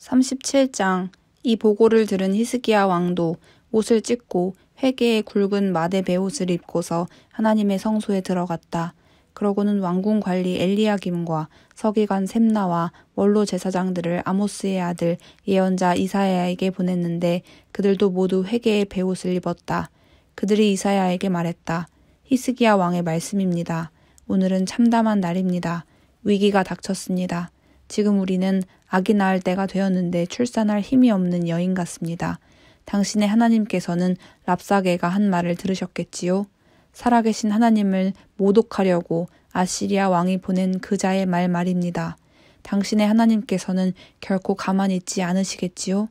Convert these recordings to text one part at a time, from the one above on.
37장. 이 보고를 들은 히스기야 왕도 옷을 찢고 회개의 굵은 마대 베옷을 입고서 하나님의 성소에 들어갔다. 그러고는 왕궁 관리 엘리야김과 서기관 셈나와 원로 제사장들을 아모스의 아들 예언자 이사야에게 보냈는데 그들도 모두 회개의 베옷을 입었다. 그들이 이사야에게 말했다. 히스기야 왕의 말씀입니다. 오늘은 참담한 날입니다. 위기가 닥쳤습니다. 지금 우리는 아기 낳을 때가 되었는데 출산할 힘이 없는 여인 같습니다. 당신의 하나님께서는 랍사게가 한 말을 들으셨겠지요? 살아계신 하나님을 모독하려고 아시리아 왕이 보낸 그자의 말입니다. 당신의 하나님께서는 결코 가만히 있지 않으시겠지요?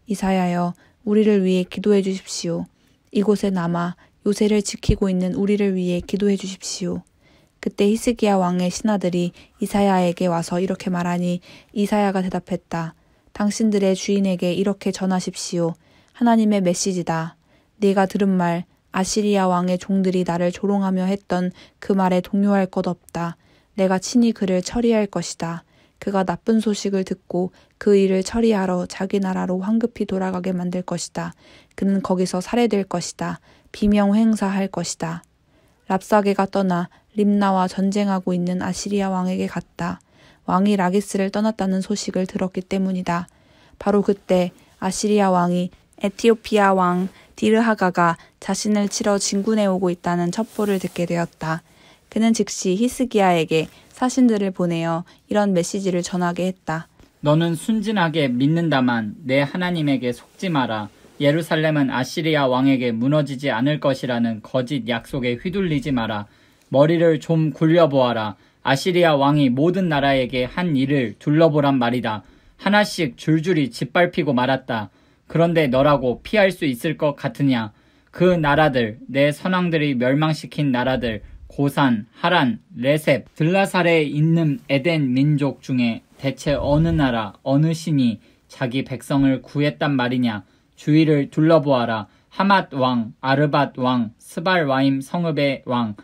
이사야여, 우리를 위해 기도해 주십시오. 이곳에 남아 요새를 지키고 있는 우리를 위해 기도해 주십시오. 그때 히스기야 왕의 신하들이 이사야에게 와서 이렇게 말하니 이사야가 대답했다. 당신들의 주인에게 이렇게 전하십시오. 하나님의 메시지다. 네가 들은 말, 아시리아 왕의 종들이 나를 조롱하며 했던 그 말에 동요할 것 없다. 내가 친히 그를 처리할 것이다. 그가 나쁜 소식을 듣고 그 일을 처리하러 자기 나라로 황급히 돌아가게 만들 것이다. 그는 거기서 살해될 것이다. 비명 행사할 것이다. 랍사게가 떠나 림나와 전쟁하고 있는 아시리아 왕에게 갔다. 왕이 라기스를 떠났다는 소식을 들었기 때문이다. 바로 그때 아시리아 왕이 에티오피아 왕 디르하가가 자신을 치러 진군해 오고 있다는 첩보를 듣게 되었다. 그는 즉시 히스기야에게 사신들을 보내어 이런 메시지를 전하게 했다. 너는 순진하게 믿는다만 내 하나님에게 속지 마라. 예루살렘은 아시리아 왕에게 무너지지 않을 것이라는 거짓 약속에 휘둘리지 마라. 머리를 좀 굴려보아라. 아시리아 왕이 모든 나라에게 한 일을 둘러보란 말이다. 하나씩 줄줄이 짓밟히고 말았다. 그런데 너라고 피할 수 있을 것 같으냐? 그 나라들, 내 선왕들이 멸망시킨 나라들, 고산, 하란, 레셉, 들라살에 있는 에덴 민족 중에 대체 어느 나라, 어느 신이 자기 백성을 구했단 말이냐? 주위를 둘러보아라. 하맛 왕, 아르밧 왕, 스발와임 성읍의 왕,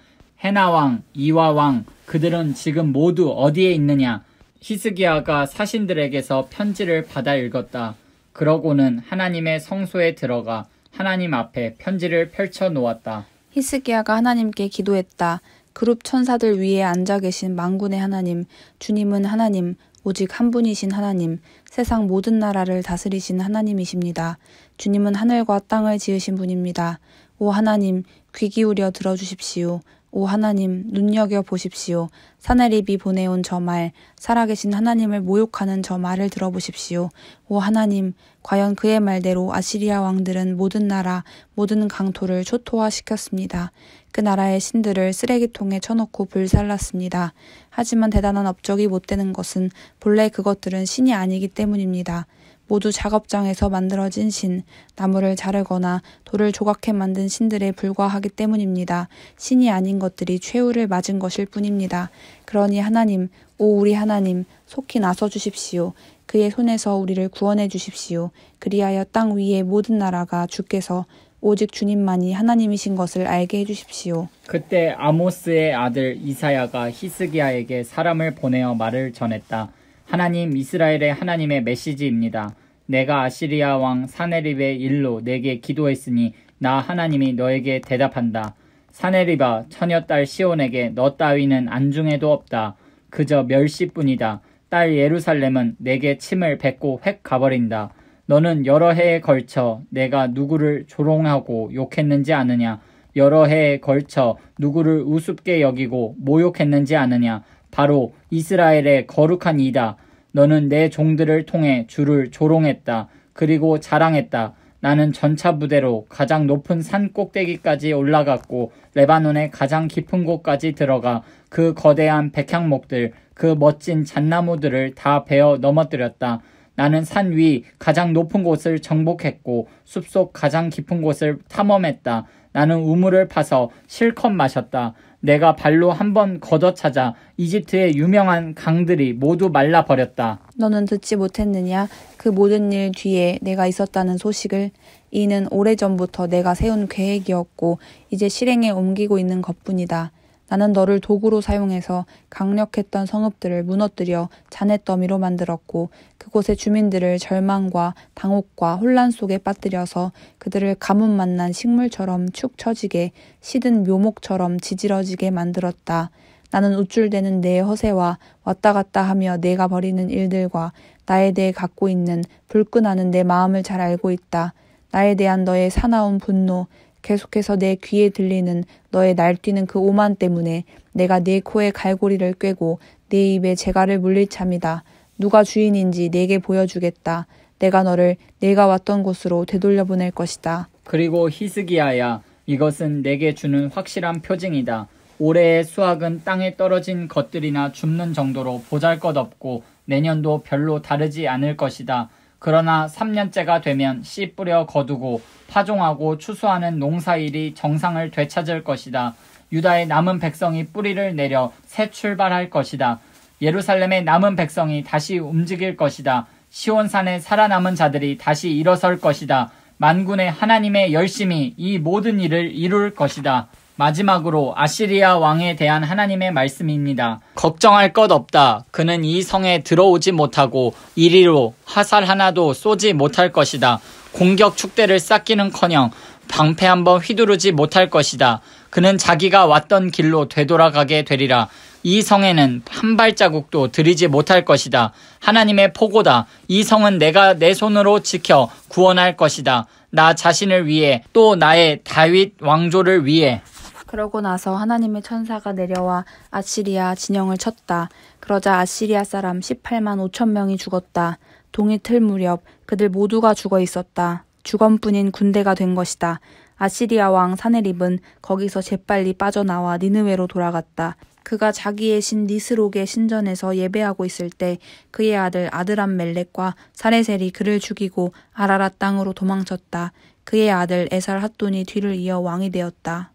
헤나 왕, 이와 왕, 그들은 지금 모두 어디에 있느냐? 히스기야가 사신들에게서 편지를 받아 읽었다. 그러고는 하나님의 성소에 들어가 하나님 앞에 편지를 펼쳐 놓았다. 히스기야가 하나님께 기도했다. 그룹 천사들 위에 앉아 계신 만군의 하나님, 주님은 하나님, 오직 한 분이신 하나님, 세상 모든 나라를 다스리신 하나님이십니다. 주님은 하늘과 땅을 지으신 분입니다. 오 하나님, 귀 기울여 들어주십시오. 오 하나님, 눈여겨보십시오. 사네립이 보내온 저 말, 살아계신 하나님을 모욕하는 저 말을 들어보십시오. 오 하나님, 과연 그의 말대로 아시리아 왕들은 모든 나라, 모든 강토를 초토화시켰습니다. 그 나라의 신들을 쓰레기통에 쳐놓고 불살랐습니다. 하지만 대단한 업적이 못 되는 것은 본래 그것들은 신이 아니기 때문입니다. 모두 작업장에서 만들어진 신, 나무를 자르거나 돌을 조각해 만든 신들에 불과하기 때문입니다. 신이 아닌 것들이 최후를 맞은 것일 뿐입니다. 그러니 하나님, 오 우리 하나님, 속히 나서 주십시오. 그의 손에서 우리를 구원해 주십시오. 그리하여 땅 위의 모든 나라가 주께서 오직 주님만이 하나님이신 것을 알게 해주십시오. 그때 아모스의 아들 이사야가 히스기야에게 사람을 보내어 말을 전했다. 하나님 이스라엘의 하나님의 메시지입니다. 내가 아시리아 왕 사네립의 일로 내게 기도했으니 나 하나님이 너에게 대답한다. 사네립아, 처녀딸 시온에게 너 따위는 안중에도 없다. 그저 멸시뿐이다. 딸 예루살렘은 내게 침을 뱉고 획 가버린다. 너는 여러 해에 걸쳐 내가 누구를 조롱하고 욕했는지 아느냐? 여러 해에 걸쳐 누구를 우습게 여기고 모욕했는지 아느냐? 바로 이스라엘의 거룩한 이다. 너는 내 종들을 통해 주를 조롱했다. 그리고 자랑했다. 나는 전차 부대로 가장 높은 산 꼭대기까지 올라갔고 레바논의 가장 깊은 곳까지 들어가 그 거대한 백향목들, 그 멋진 잣나무들을 다 베어 넘어뜨렸다. 나는 산 위 가장 높은 곳을 정복했고 숲속 가장 깊은 곳을 탐험했다. 나는 우물을 파서 실컷 마셨다. 내가 발로 한번 걷어차자 이집트의 유명한 강들이 모두 말라버렸다. 너는 듣지 못했느냐? 그 모든 일 뒤에 내가 있었다는 소식을. 이는 오래전부터 내가 세운 계획이었고 이제 실행에 옮기고 있는 것뿐이다. 나는 너를 도구로 사용해서 강력했던 성읍들을 무너뜨려 잔해더미로 만들었고 그곳의 주민들을 절망과 당혹과 혼란 속에 빠뜨려서 그들을 가뭄 만난 식물처럼 축 처지게 시든 묘목처럼 지지러지게 만들었다. 나는 우쭐대는 내 허세와 왔다 갔다 하며 내가 벌이는 일들과 나에 대해 갖고 있는 불끈하는 내 마음을 잘 알고 있다. 나에 대한 너의 사나운 분노, 계속해서 내 귀에 들리는 너의 날뛰는 그 오만 때문에 내가 네 코에 갈고리를 꿰고 네 입에 재갈을 물릴 참이다. 누가 주인인지 내게 보여주겠다. 내가 너를 내가 왔던 곳으로 되돌려 보낼 것이다. 그리고 히스기야야, 이것은 내게 주는 확실한 표징이다. 올해의 수확은 땅에 떨어진 것들이나 줍는 정도로 보잘것없고 내년도 별로 다르지 않을 것이다. 그러나 3년째가 되면 씨 뿌려 거두고 파종하고 추수하는 농사일이 정상을 되찾을 것이다. 유다의 남은 백성이 뿌리를 내려 새 출발할 것이다. 예루살렘의 남은 백성이 다시 움직일 것이다. 시온산에 살아남은 자들이 다시 일어설 것이다. 만군의 하나님의 열심히 이 모든 일을 이룰 것이다. 마지막으로 아시리아 왕에 대한 하나님의 말씀입니다. 걱정할 것 없다. 그는 이 성에 들어오지 못하고 이리로 화살 하나도 쏘지 못할 것이다. 공격 축대를 쌓기는커녕 방패 한번 휘두르지 못할 것이다. 그는 자기가 왔던 길로 되돌아가게 되리라. 이 성에는 한 발자국도 들이지 못할 것이다. 하나님의 포고다. 이 성은 내가 내 손으로 지켜 구원할 것이다. 나 자신을 위해 또 나의 다윗 왕조를 위해. 그러고 나서 하나님의 천사가 내려와 아시리아 진영을 쳤다. 그러자 아시리아 사람 18만 5천 명이 죽었다. 동이 틀 무렵 그들 모두가 죽어 있었다. 주검뿐인 군대가 된 것이다. 아시리아 왕 사네립은 거기서 재빨리 빠져나와 니느웨로 돌아갔다. 그가 자기의 신 니스록의 신전에서 예배하고 있을 때 그의 아들 아드람멜렉과 사레셀이 그를 죽이고 아라랏 땅으로 도망쳤다. 그의 아들 에살핫돈이 뒤를 이어 왕이 되었다.